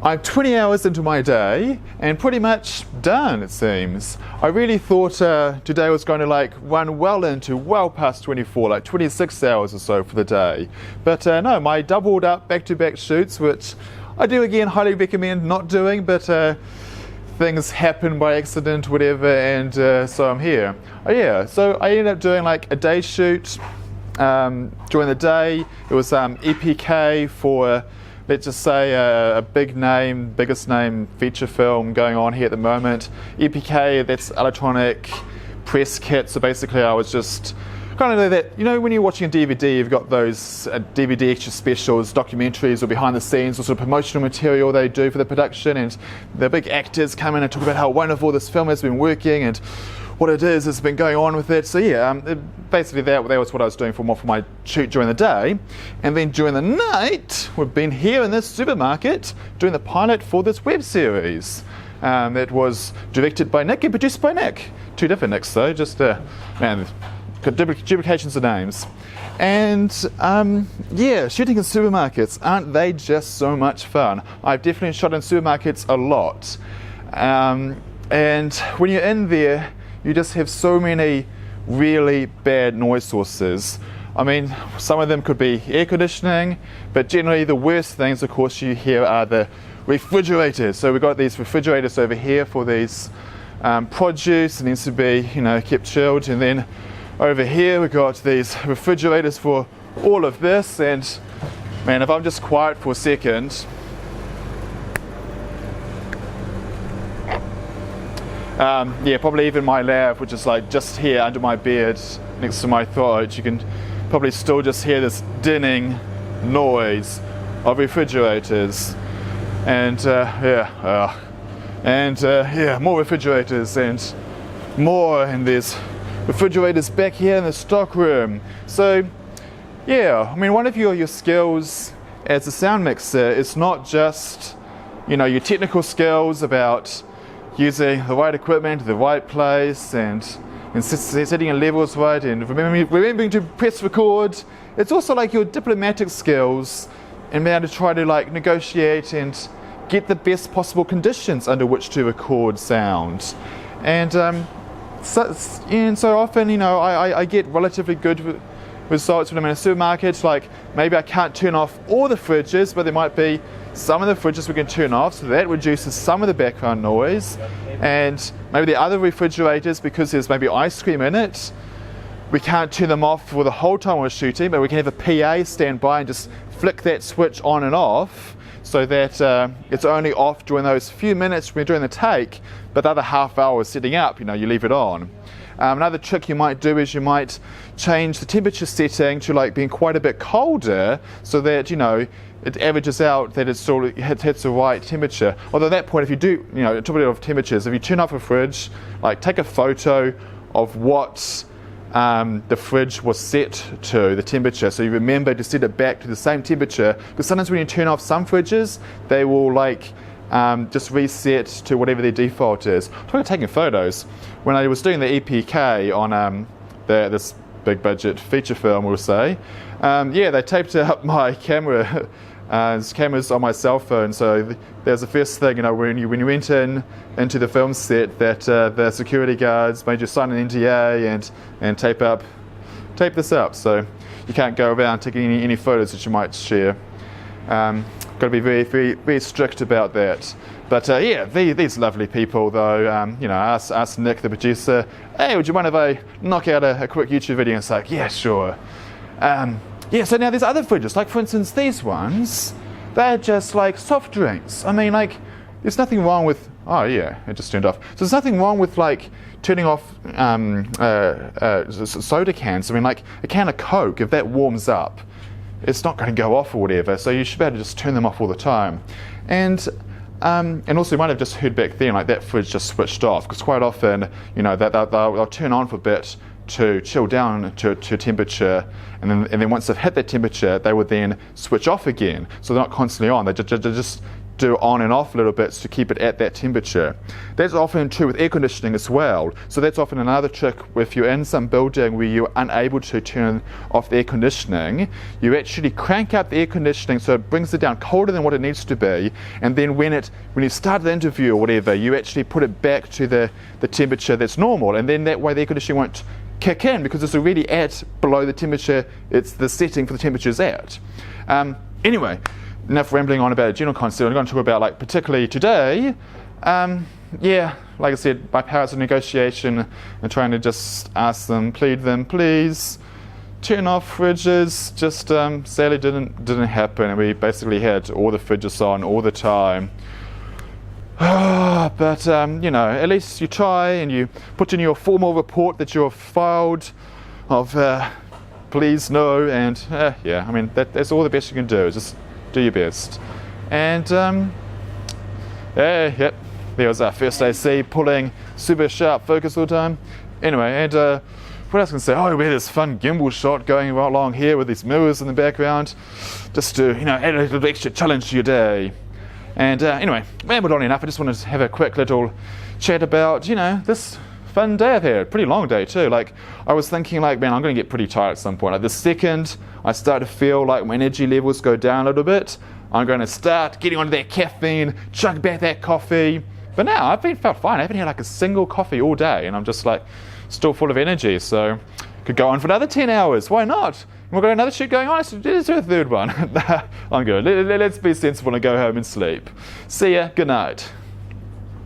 I'm 20 hours into my day and pretty much done, it seems. I really thought today was going to run well past 24, like 26 hours or so for the day. But no, my doubled up back-to-back shoots, which I do again highly recommend not doing, but things happen by accident, whatever, and so I'm here. Oh yeah, so I ended up doing like a day shoot during the day. It was EPK for, let's just say, a biggest name feature film going on here at the moment. EPK, that's electronic press kit. So basically I was just kind of that, you know, when you're watching a DVD, you've got those DVD extra specials, documentaries, or behind the scenes, or sort of promotional material they do for the production, and the big actors come in and talk about how wonderful this film has been working and what it is that's been going on with it. So yeah, basically that was what I was doing for my shoot during the day. And then during the night, we've been here in this supermarket doing the pilot for this web series. That was directed by Nick and produced by Nick. Two different Nicks though, just man, got duplications of names. And yeah, shooting in supermarkets, aren't they just so much fun? I've definitely shot in supermarkets a lot. And when you're in there, you just have so many really bad noise sources. I mean, some of them could be air conditioning, but generally the worst things, of course, you hear are the refrigerators. So we've got these refrigerators over here for these produce. It needs to be, you know, kept chilled. And then over here we've got these refrigerators for all of this. And man, if I'm just quiet for a second, yeah, probably even my lav, which is like just here under my beard next to my throat, you can probably still just hear this dinning noise of refrigerators. And yeah, more refrigerators and more, and there's refrigerators back here in the stock room. So yeah, I mean, one of your skills as a sound mixer is not just, you know, your technical skills about using the right equipment, the right place, and setting your levels right, and remembering to press record. It's also like your diplomatic skills and being able to try to like negotiate and get the best possible conditions under which to record sound. And so often, you know, I get relatively good results when I'm in a supermarket. Like maybe I can't turn off all the fridges, but there might be some of the fridges we can turn off, so that reduces some of the background noise. And maybe the other refrigerators, because there's maybe ice cream in it, we can't turn them off for the whole time we're shooting, but we can have a PA stand by and just flick that switch on and off, so that it's only off during those few minutes when you're doing the take, but the other half hour setting up, you know, you leave it on. Another trick you might do is you might change the temperature setting to like being quite a bit colder, so that, you know, it averages out that it sort of hits the right temperature. Although at that point, if you do, you know, talking of temperatures, if you turn off a fridge, like take a photo of what the fridge was set to, the temperature, so you remember to set it back to the same temperature, because sometimes when you turn off some fridges, they will like just reset to whatever their default is. Talking of taking photos, when I was doing the EPK on this big budget feature film, we'll say, yeah, they taped up my camera. This camera's on my cell phone, so there's the first thing, you know, when you went into the film set, that the security guards made you sign an NDA and tape this up, so you can't go around taking any photos that you might share. Got to be very, very, very strict about that. But yeah, these lovely people though, you know, asked Nick, the producer, hey, would you mind if I knock out a quick YouTube video? And it's like, yeah, sure. Yeah, so now there's other fridges, like for instance these ones, they're just like soft drinks. I mean, like, there's nothing wrong with, oh yeah, it just turned off. So there's nothing wrong with like turning off soda cans. I mean, like a can of Coke, if that warms up, it's not going to go off or whatever, so you should be able to just turn them off all the time. And also you might have just heard back then, like that fridge just switched off, because quite often, you know, they'll turn on for a bit to chill down to temperature, and then once they've hit that temperature, they would then switch off again. So they're not constantly on, they just do on and off a little bit to keep it at that temperature. That's often true with air conditioning as well. So that's often another trick. If you're in some building where you're unable to turn off the air conditioning, you actually crank up the air conditioning so it brings it down colder than what it needs to be, and then when you start the interview or whatever, you actually put it back to the temperature that's normal, and then that way the air conditioning won't kick in because it's already at below the temperature it's the setting for the temperature is at. Anyway, enough rambling on about a general concept. I'm going to talk about, like, particularly today, yeah, like I said, my powers of negotiation and trying to just ask them, plead them, please turn off fridges. Just sadly didn't happen, and we basically had all the fridges on all the time. But you know, at least you try and you put in your formal report that you've filed of please no, and yeah, I mean that's all the best you can do. Just do your best. And yep, there was our first AC pulling super sharp focus all the time. Anyway, and what else can I say? Oh, we had this fun gimbal shot going along here with these mirrors in the background, just to, you know, add a little extra challenge to your day. And anyway, rambled on enough. I just wanted to have a quick little chat about, you know, this fun day I've had. Pretty long day too. Like, I was thinking, like, man, I'm going to get pretty tired at some point. Like, the second I start to feel like my energy levels go down a little bit, I'm going to start getting onto that caffeine, chug back that coffee. But now I've felt fine. I haven't had like a single coffee all day, and I'm just like still full of energy. So could go on for another 10 hours. Why not? We've got another shoot going on. Let's do a third one. I'm good. Let's be sensible and go home and sleep. See ya. Good night.